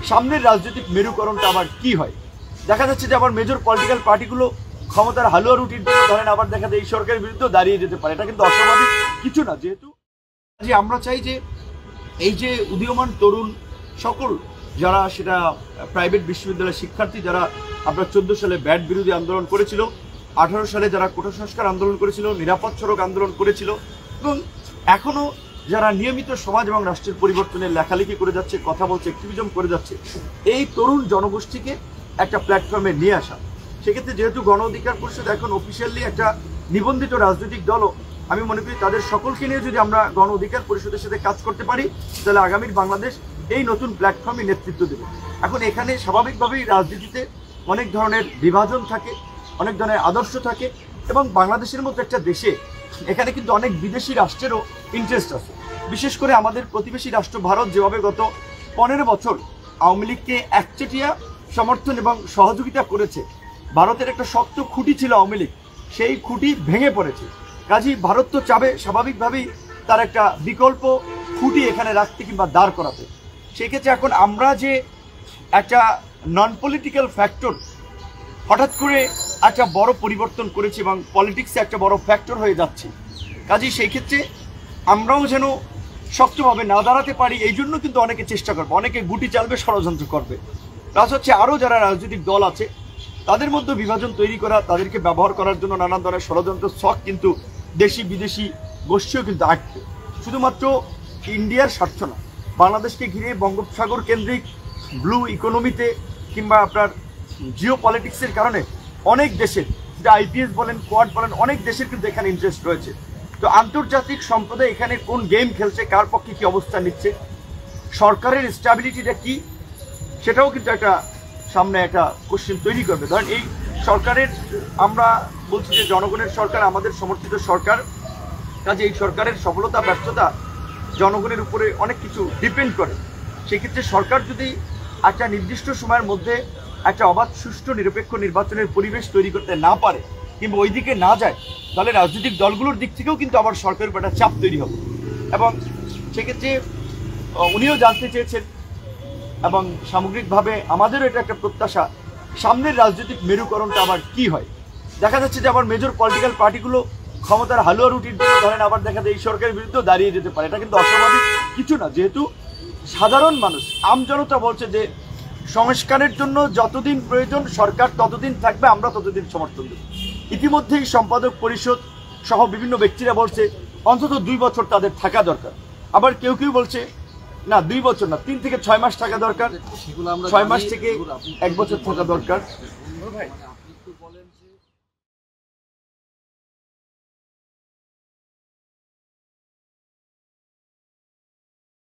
সামনের রাজনৈতিক মেরুকরণটা আবার কি হয়। দেখা যাচ্ছে যে আবার মেজর পলিটিক্যাল পার্টিগুলো ক্ষমতার হালুয়া রুটির জন্য ধরেন আবার দেখা যায় এই সরকারের বিরুদ্ধে দাঁড়িয়ে যেতে পারে। এটা কিন্তু অস্বাভাবিক কিছু না, যেহেতু আমরা চাই যে এই যে উদীয়মান তরুণ সকল যারা সেটা প্রাইভেট বিশ্ববিদ্যালয়ের শিক্ষার্থী, যারা আপনার 14 সালে ব্যাট বিরোধী আন্দোলন করেছিল, 18 সালে যারা কোটা সংস্কার আন্দোলন করেছিল, নিরাপদ সড়ক আন্দোলন করেছিল, এবং এখনো যারা নিয়মিত সমাজ এবং রাষ্ট্রের পরিবর্তনের লেখালেখি করে যাচ্ছে, কথা বলছে, অ্যাক্টিভিজম করে যাচ্ছে, এই তরুণ জনগোষ্ঠীকে একটা প্ল্যাটফর্মে নিয়ে আসা। সেক্ষেত্রে যেহেতু গণ অধিকার পরিষদ এখন অফিসিয়ালি একটা নিবন্ধিত রাজনৈতিক দলও, আমি মনে করি তাদের সকলকে নিয়ে যদি আমরা গণ অধিকার পরিষদের সাথে কাজ করতে পারি, তাহলে আগামীর বাংলাদেশ এই নতুন প্ল্যাটফর্মে নেতৃত্ব দেবে। এখন এখানে স্বাভাবিকভাবেই রাজনীতিতে অনেক ধরনের বিভাজন থাকে, অনেক ধরনের আদর্শ থাকে, এবং বাংলাদেশের মতো একটা দেশে এখানে কিন্তু অনেক বিদেশি রাষ্ট্রেরও ইন্টারেস্ট আছে। বিশেষ করে আমাদের প্রতিবেশী রাষ্ট্র ভারত যেভাবে গত 15 বছর আওয়ামী লীগকে একচেটিয়া সমর্থন এবং সহযোগিতা করেছে, ভারতের একটা শক্ত খুঁটি ছিল আওয়ামী লীগ, সেই খুঁটি ভেঙে পড়েছে। কাজেই ভারত তো চাবে স্বাভাবিকভাবেই তার একটা বিকল্প খুঁটি এখানে রাখতে কিংবা দাঁড় করাতে। সেক্ষেত্রে এখন আমরা যে একটা নন পলিটিক্যাল ফ্যাক্টর হঠাৎ করে একটা বড় পরিবর্তন করেছি এবং পলিটিক্সে একটা বড় ফ্যাক্টর হয়ে যাচ্ছি, কাজেই সেই ক্ষেত্রে আমরাও যেন শক্তভাবে না দাঁড়াতে পারি, এই জন্য কিন্তু অনেকে চেষ্টা করবে, অনেকে গুটি চালবে, ষড়যন্ত্র করবে। প্লাস হচ্ছে আরও যারা রাজনৈতিক দল আছে তাদের মধ্যে বিভাজন তৈরি করা, তাদেরকে ব্যবহার করার জন্য নানান ধরনের ষড়যন্ত্র ছক কিন্তু দেশি বিদেশি গোষ্ঠীও কিন্তু আটকে। শুধুমাত্র ইন্ডিয়ার স্বার্থ না, বাংলাদেশকে ঘিরে বঙ্গোপসাগর কেন্দ্রিক ব্লু ইকোনমিতে কিংবা আপনার জিও পলিটিক্সের কারণে অনেক দেশের, যেটা আইপিএস বলেন, কোয়াড বলেন, অনেক দেশের কিন্তু এখানে ইন্টারেস্ট রয়েছে। তো আন্তর্জাতিক সম্প্রদায় এখানে কোন গেম খেলছে, কার পক্ষে কী অবস্থান নিচ্ছে, সরকারের স্ট্যাবিলিটিটা কি, সেটাও কিন্তু একটা সামনে একটা কোশ্চেন তৈরি করবে। ধরেন এই সরকারের, আমরা বলছি যে জনগণের সরকার, আমাদের সমর্থিত সরকার, কাজে এই সরকারের সফলতা ব্যর্থতা জনগণের উপরে অনেক কিছু ডিপেন্ড করে। সেক্ষেত্রে সরকার যদি একটা নির্দিষ্ট সময়ের মধ্যে একটা অবাধ সুষ্ঠু নিরপেক্ষ নির্বাচনের পরিবেশ তৈরি করতে না পারে কিংবা ওই দিকে না যায়, তাহলে রাজনৈতিক দলগুলোর দিক থেকেও কিন্তু আবার সরকারের উপর একটা চাপ তৈরি হবে। এবং সেক্ষেত্রে উনিও জানতে চেয়েছেন এবং সামগ্রিকভাবে আমাদেরও এটা একটা প্রত্যাশা, সামনের রাজনৈতিক মেরুকরণটা আবার কি হয়। দেখা যাচ্ছে যে আবার মেজর পলিটিক্যাল পার্টিগুলো ক্ষমতার হালুয়া রুটির জন্য ধরেন আবার দেখা যায় এই সরকারের বিরুদ্ধেও দাঁড়িয়ে যেতে পারে। এটা কিন্তু অস্বাভাবিক কিছু না, যেহেতু সাধারণ মানুষ, আমজনতা বলছে যে সংস্কারের জন্য যতদিন প্রয়োজন সরকার ততদিন থাকবে, আমরা ততদিন সমর্থন দেব। ইতিমধ্যেই সম্পাদক পরিষদ সহ বিভিন্ন ব্যক্তিরা বলছে অন্তত 2 বছর তাদের থাকা দরকার। আবার কেউ কেউ বলছে না 2 বছর না, 3 থেকে 6 মাস থাকা দরকার, 6 মাস থেকে 1 বছর থাকা দরকার।